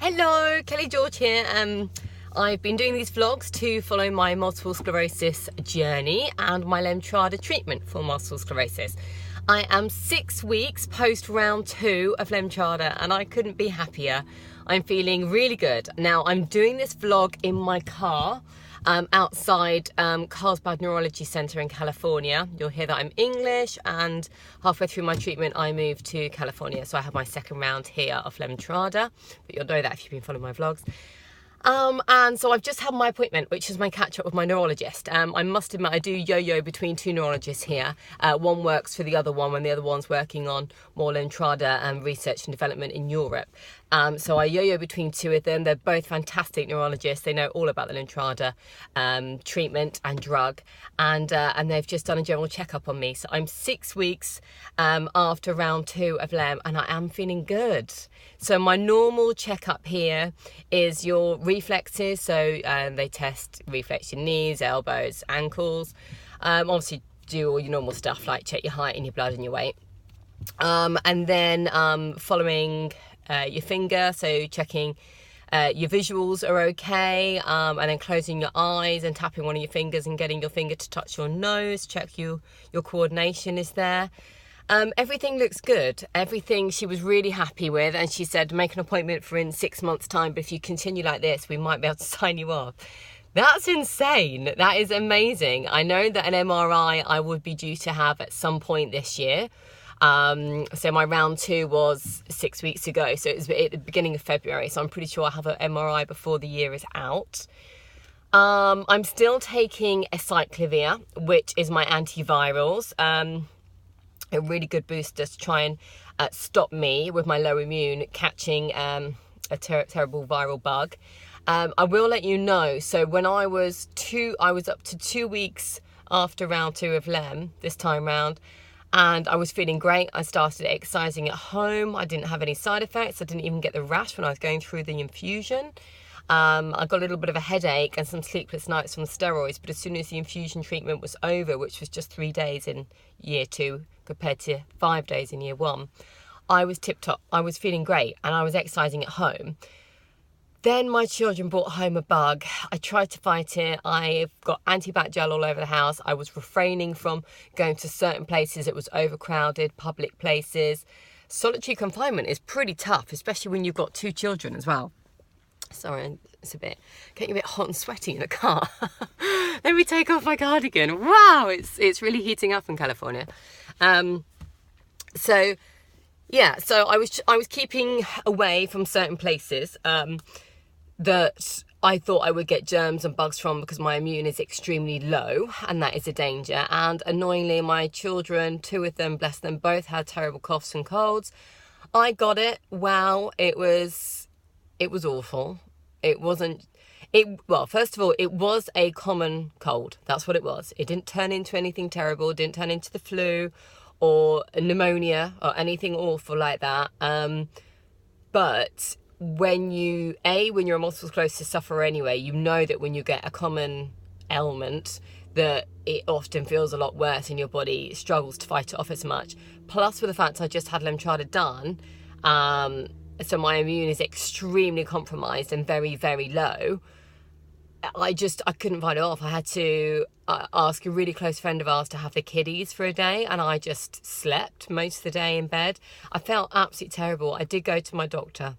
Hello, Kelly George here. I've been doing these vlogs to follow my multiple sclerosis journey and my Lemtrada treatment for multiple sclerosis. I am 6 weeks post round 2 of Lemtrada and I couldn't be happier. I'm feeling really good. Now I'm doing this vlog in my car outside Carlsbad Neurology Centre in California. You'll hear that I'm English, and halfway through my treatment I moved to California, so I have my second round here of Lemtrada, but you'll know that if you've been following my vlogs. And so I've just had my appointment, which is my catch-up with my neurologist. I must admit I do yo-yo between 2 neurologists here. One works for the other one when the other one's working on more Lemtrada research and development in Europe. So I yo-yo between 2 of them. They're both fantastic neurologists. They know all about the Lemtrada treatment and drug, and they've just done a general checkup on me. So I'm 6 weeks after round 2 of Lem, and I am feeling good. So my normal checkup here is your reflexes. So they test reflex your knees, elbows, ankles. Obviously do all your normal stuff like check your height and your blood and your weight. And then following your finger, so checking your visuals are okay, and then closing your eyes and tapping one of your fingers and getting your finger to touch your nose, check your coordination is there. Everything looks good. Everything she was really happy with, and she said make an appointment for in 6 months time, but if you continue like this we might be able to sign you off. That's insane. That is amazing. I know that an MRI I would be due to have at some point this year. So my round 2 was 6 weeks ago, so it was at the beginning of February, so I'm pretty sure I have an MRI before the year is out. I'm still taking acyclovir, which is my antivirals, a really good booster to try and stop me with my low immune catching a terrible viral bug. I will let you know, so when I was up to 2 weeks after round 2 of Lem this time round, and I was feeling great. I started exercising at home. I didn't have any side effects. I didn't even get the rash when I was going through the infusion. I got a little bit of a headache and some sleepless nights from steroids, but as soon as the infusion treatment was over, which was just 3 days in year 2 compared to 5 days in year 1, I was tip-top. I was feeling great and I was exercising at home. Then my children brought home a bug. I tried to fight it. I've got anti-bat gel all over the house. I was refraining from going to certain places. It was overcrowded, public places. Solitary confinement is pretty tough, especially when you've got 2 children as well. Sorry, it's getting a bit hot and sweaty in the car. Let me take off my cardigan. Wow, it's really heating up in California. So I was keeping away from certain places that I thought I would get germs and bugs from because my immune is extremely low, and that is a danger. And annoyingly, my children, 2 of them, bless them, both had terrible coughs and colds. I got it. Wow, it was awful. Well, first of all, it was a common cold. That's what it was. It didn't turn into anything terrible. It didn't turn into the flu or pneumonia or anything awful like that. But when you're a multiple sclerosis sufferer anyway, you know that when you get a common ailment that it often feels a lot worse and your body struggles to fight it off as much. Plus with the fact I just had Lemtrada done, so my immune is extremely compromised and very, very low. I couldn't fight it off. I had to ask a really close friend of ours to have the kiddies for a day, and I just slept most of the day in bed. I felt absolutely terrible. I did go to my doctor,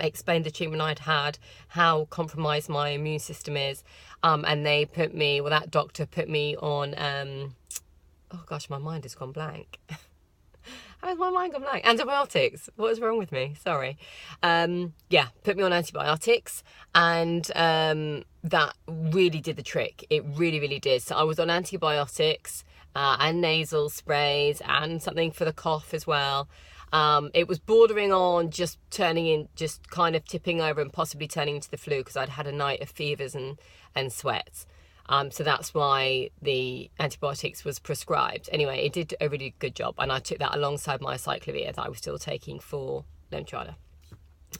explained the treatment I'd had, how compromised my immune system is, and that doctor put me on, oh gosh, my mind has gone blank. How has my mind gone blank? Antibiotics. What is wrong with me? Sorry. Put me on antibiotics, and that really did the trick. It really, really did. So I was on antibiotics and nasal sprays and something for the cough as well. It was bordering on just kind of tipping over and possibly turning into the flu because I'd had a night of fevers and sweats. So that's why the antibiotics was prescribed. Anyway, it did a really good job, and I took that alongside my acyclovir that I was still taking for Lemtrada.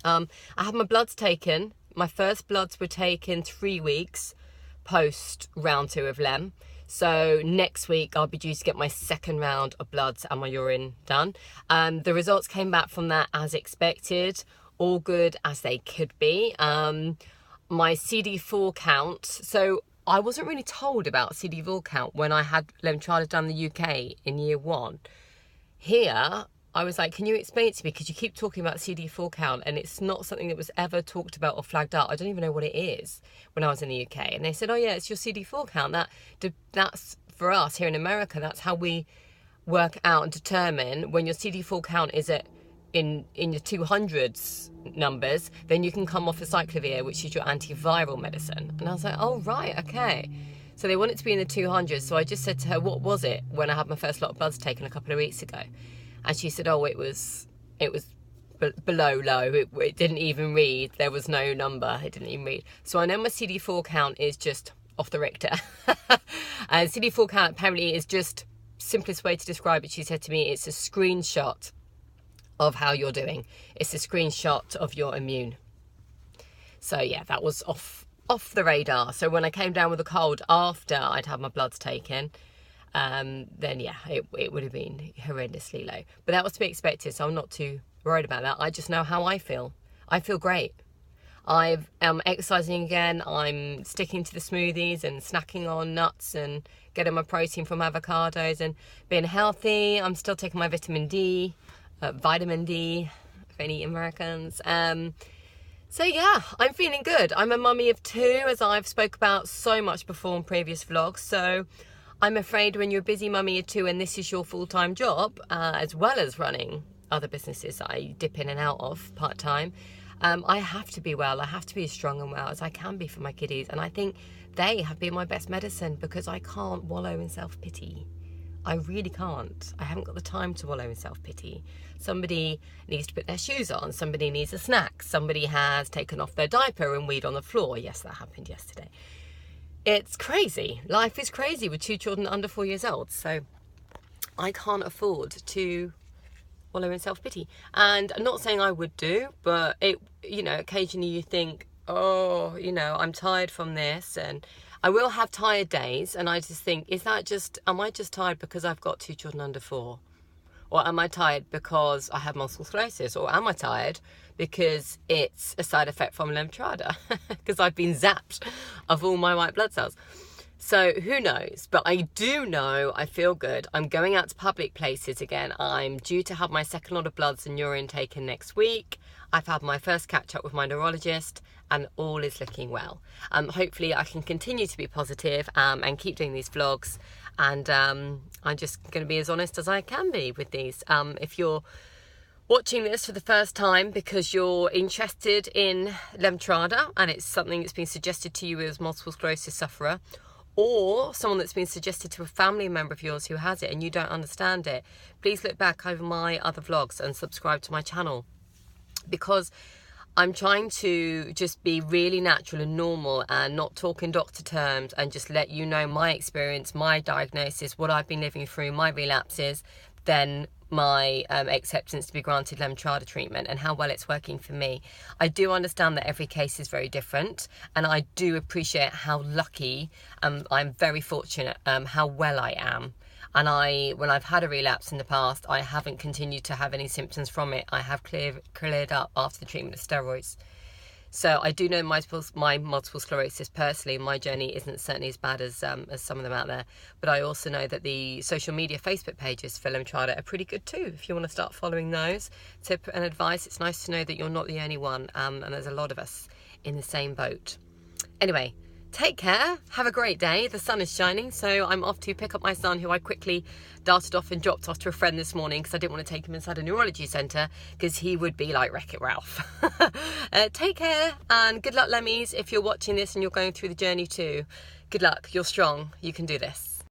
I had my bloods taken. My first bloods were taken 3 weeks post round 2 of Lem. So next week I'll be due to get my second round of bloods and my urine done. The results came back from that as expected. all good as they could be. My CD4 count, so I wasn't really told about CD4 count when I had Lemtrada done in the UK in year 1. Here, I was like, can you explain it to me? Because you keep talking about CD4 count and it's not something that was ever talked about or flagged up. I don't even know what it is when I was in the UK. And they said, oh yeah, it's your CD4 count. That's for us here in America, that's how we work out and determine when your CD4 count is in your 200s numbers, then you can come off a cyclovir, which is your antiviral medicine. And I was like, oh right, okay. So they want it to be in the 200s. So I just said to her, what was it when I had my first lot of bloods taken a couple of weeks ago? And she said, oh, it was below low. It didn't even read. There was no number. It didn't even read. So I know my CD4 count is just off the Richter. And CD4 count apparently is just, simplest way to describe it, she said to me, it's a screenshot of how you're doing. It's a screenshot of your immune. So yeah, that was off the radar. So when I came down with a cold after I'd had my bloods taken, then yeah, it would have been horrendously low. But that was to be expected, so I'm not too worried about that. I just know how I feel. I feel great. I'm exercising again. I'm sticking to the smoothies and snacking on nuts and getting my protein from avocados and being healthy. I'm still taking my vitamin D, for any Americans. So yeah, I'm feeling good. I'm a mummy of 2, as I've spoke about so much before in previous vlogs. So I'm afraid when you're a busy mummy of 2 and this is your full-time job, as well as running other businesses that I dip in and out of part-time, I have to be well. I have to be as strong and well as I can be for my kiddies. And I think they have been my best medicine, because I can't wallow in self-pity. I really can't. I haven't got the time to wallow in self-pity. Somebody needs to put their shoes on. Somebody needs a snack. Somebody has taken off their diaper and weed on the floor. Yes, that happened yesterday. It's crazy. Life is crazy with 2 children under 4 years old. So I can't afford to wallow in self-pity. And I'm not saying I would do, but occasionally you think, oh, I'm tired from this, and I will have tired days, and I just think, am I just tired because I've got 2 children under 4? Or am I tired because I have multiple sclerosis? Or am I tired because it's a side effect from Lemtrada? Because I've been zapped of all my white blood cells. So who knows? But I do know I feel good. I'm going out to public places again. I'm due to have my second lot of bloods and urine taken next week. I've had my first catch up with my neurologist, and all is looking well. Hopefully I can continue to be positive and keep doing these vlogs. And I'm just going to be as honest as I can be with these. If you're watching this for the first time because you're interested in Lemtrada and it's something that's been suggested to you as multiple sclerosis sufferer, or someone that's been suggested to a family member of yours who has it and you don't understand it, please look back over my other vlogs and subscribe to my channel, because I'm trying to just be really natural and normal and not talk in doctor terms, and just let you know my experience, my diagnosis, what I've been living through, my relapses, then my acceptance to be granted Lemtrada treatment and how well it's working for me. I do understand that every case is very different, and I do appreciate how lucky, I'm very fortunate how well I am. And when I've had a relapse in the past, I haven't continued to have any symptoms from it. I have cleared up after the treatment of steroids. So I do know my multiple sclerosis personally. My journey isn't certainly as bad as some of them out there. But I also know that the social media Facebook pages for Lemtrada are pretty good too, if you want to start following those. Tip and advice, it's nice to know that you're not the only one, and there's a lot of us in the same boat. Anyway, take care, have a great day. The sun is shining, so I'm off to pick up my son, who I quickly darted off and dropped off to a friend this morning because I didn't want to take him inside a neurology centre because he would be like Wreck-It Ralph. Take care and good luck, Lemmies. If you're watching this and you're going through the journey too, good luck. You're strong. You can do this.